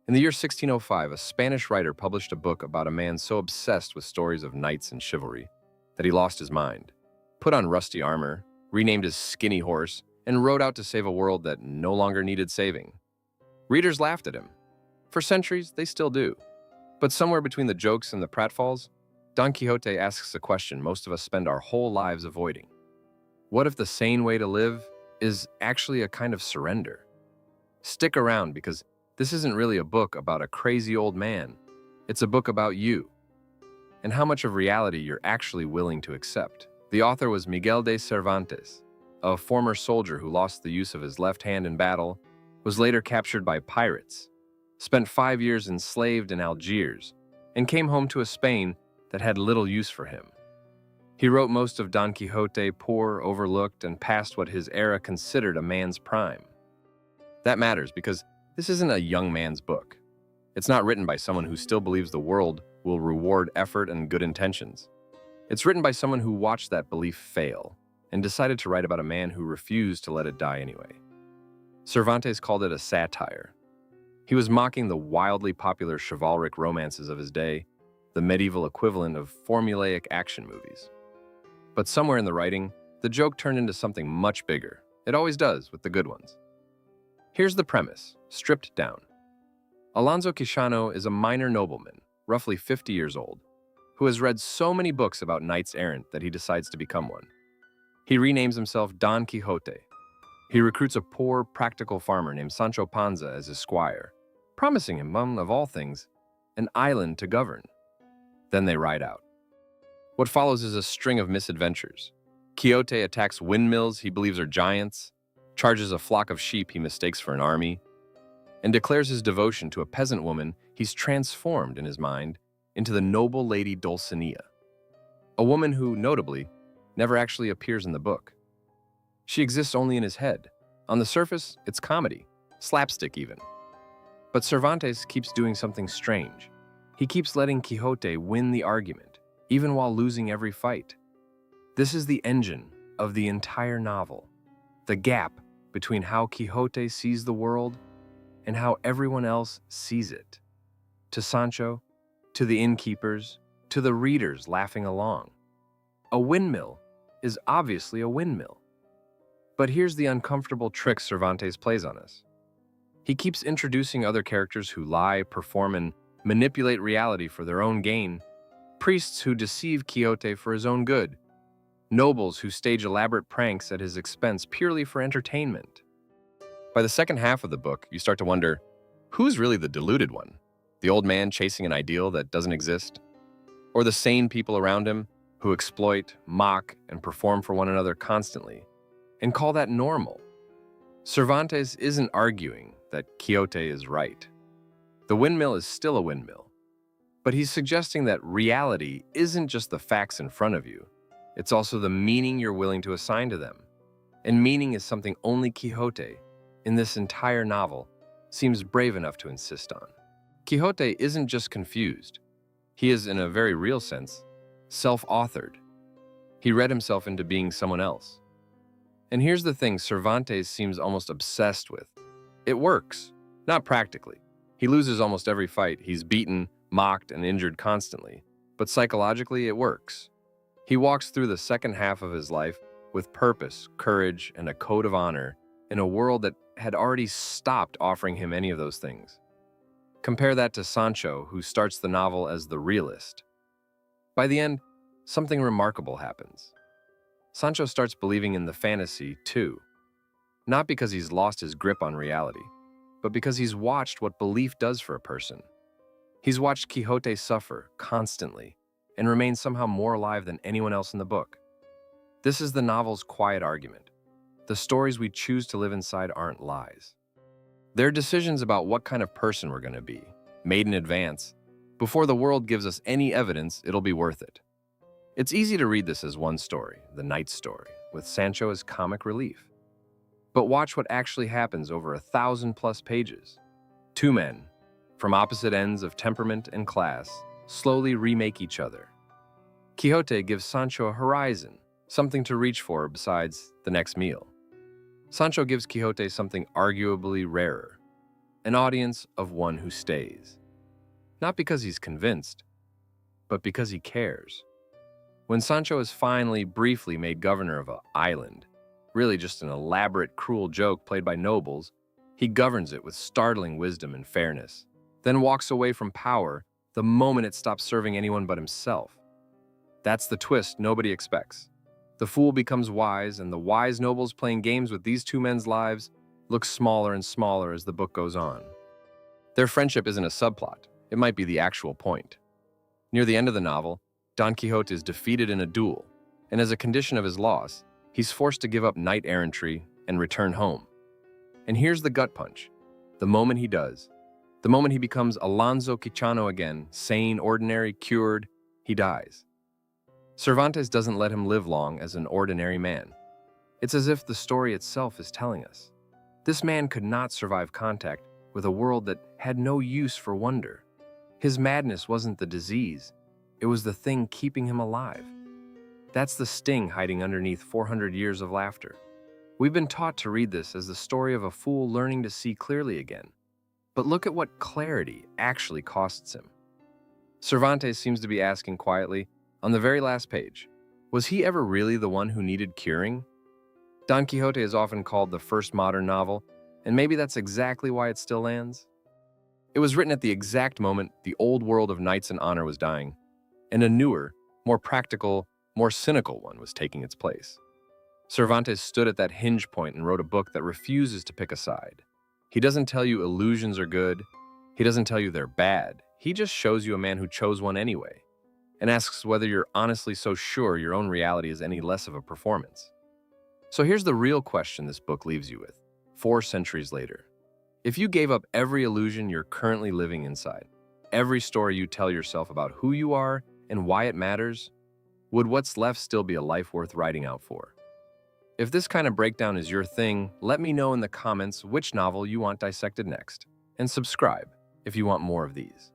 In the year 1605, a Spanish writer published a book about a man so obsessed with stories of knights and chivalry that he lost his mind, put on rusty armor, renamed his skinny horse, and rode out to save a world that no longer needed saving. Readers laughed at him. For centuries, they still do. But somewhere between the jokes and the pratfalls, Don Quixote asks a question most of us spend our whole lives avoiding. What if the sane way to live is actually a kind of surrender? Stick around, because this isn't really a book about a crazy old man. It's a book about you and how much of reality you're actually willing to accept. The author was Miguel de Cervantes, a former soldier who lost the use of his left hand in battle, was later captured by pirates, spent 5 years enslaved in Algiers, and came home to a Spain that had little use for him. He wrote most of Don Quixote poor, overlooked, and past what his era considered a man's prime. That matters because this isn't a young man's book. It's not written by someone who still believes the world will reward effort and good intentions. It's written by someone who watched that belief fail and decided to write about a man who refused to let it die anyway. Cervantes called it a satire. He was mocking the wildly popular chivalric romances of his day, the medieval equivalent of formulaic action movies. But somewhere in the writing, the joke turned into something much bigger. It always does with the good ones. Here's the premise, stripped down. Alonso Quixano is a minor nobleman, roughly 50 years old, who has read so many books about knights errant that he decides to become one. He renames himself Don Quixote. He recruits a poor, practical farmer named Sancho Panza as his squire, promising him, of all things, an island to govern. Then they ride out. What follows is a string of misadventures. Quixote attacks windmills he believes are giants, charges a flock of sheep he mistakes for an army, and declares his devotion to a peasant woman he's transformed in his mind into the noble lady Dulcinea, a woman who, notably, never actually appears in the book. She exists only in his head. On the surface, it's comedy, slapstick even. But Cervantes keeps doing something strange. He keeps letting Quixote win the argument, even while losing every fight. This is the engine of the entire novel, the gap between how Quixote sees the world and how everyone else sees it. To Sancho, to the innkeepers, to the readers laughing along. A windmill is obviously a windmill. But here's the uncomfortable trick Cervantes plays on us. He keeps introducing other characters who lie, perform, and manipulate reality for their own gain, priests who deceive Quixote for his own good, nobles who stage elaborate pranks at his expense purely for entertainment. By the second half of the book, you start to wonder, who's really the deluded one? The old man chasing an ideal that doesn't exist? Or the sane people around him who exploit, mock, and perform for one another constantly, and call that normal? Cervantes isn't arguing that Quixote is right. The windmill is still a windmill. But he's suggesting that reality isn't just the facts in front of you, it's also the meaning you're willing to assign to them. And meaning is something only Quixote, in this entire novel, seems brave enough to insist on. Quixote isn't just confused. He is, in a very real sense, self-authored. He read himself into being someone else. And here's the thing Cervantes seems almost obsessed with. It works, not practically. He loses almost every fight. He's beaten, mocked, and injured constantly. But psychologically, it works. He walks through the second half of his life with purpose, courage, and a code of honor in a world that had already stopped offering him any of those things. Compare that to Sancho, who starts the novel as the realist. By the end, something remarkable happens. Sancho starts believing in the fantasy, too. Not because he's lost his grip on reality, but because he's watched what belief does for a person. He's watched Quixote suffer constantly and remain somehow more alive than anyone else in the book. This is the novel's quiet argument. The stories we choose to live inside aren't lies. They're decisions about what kind of person we're going to be, made in advance. Before the world gives us any evidence, it'll be worth it. It's easy to read this as one story, the knight story, with Sancho as comic relief. But watch what actually happens over 1,000+ pages. Two men, from opposite ends of temperament and class, slowly remake each other. Quixote gives Sancho a horizon, something to reach for besides the next meal. Sancho gives Quixote something arguably rarer, an audience of one who stays. Not because he's convinced, but because he cares. When Sancho is finally briefly made governor of an island, really just an elaborate, cruel joke played by nobles, he governs it with startling wisdom and fairness, then walks away from power the moment it stops serving anyone but himself. That's the twist nobody expects. The fool becomes wise, and the wise nobles playing games with these two men's lives look smaller and smaller as the book goes on. Their friendship isn't a subplot, it might be the actual point. Near the end of the novel, Don Quixote is defeated in a duel, and as a condition of his loss, he's forced to give up knight-errantry and return home. And here's the gut punch. The moment he does, the moment he becomes Alonso Quixano again, sane, ordinary, cured, he dies. Cervantes doesn't let him live long as an ordinary man. It's as if the story itself is telling us. This man could not survive contact with a world that had no use for wonder. His madness wasn't the disease, it was the thing keeping him alive. That's the sting hiding underneath 400 years of laughter. We've been taught to read this as the story of a fool learning to see clearly again. But look at what clarity actually costs him. Cervantes seems to be asking quietly, on the very last page, was he ever really the one who needed curing? Don Quixote is often called the first modern novel, and maybe that's exactly why it still lands. It was written at the exact moment the old world of knights and honor was dying, and a newer, more practical, more cynical one was taking its place. Cervantes stood at that hinge point and wrote a book that refuses to pick a side. He doesn't tell you illusions are good. He doesn't tell you they're bad. He just shows you a man who chose one anyway, and asks whether you're honestly so sure your own reality is any less of a performance. So here's the real question this book leaves you with, 4 centuries later. If you gave up every illusion you're currently living inside, every story you tell yourself about who you are and why it matters, would what's left still be a life worth writing out for? If this kind of breakdown is your thing, let me know in the comments which novel you want dissected next, and subscribe if you want more of these.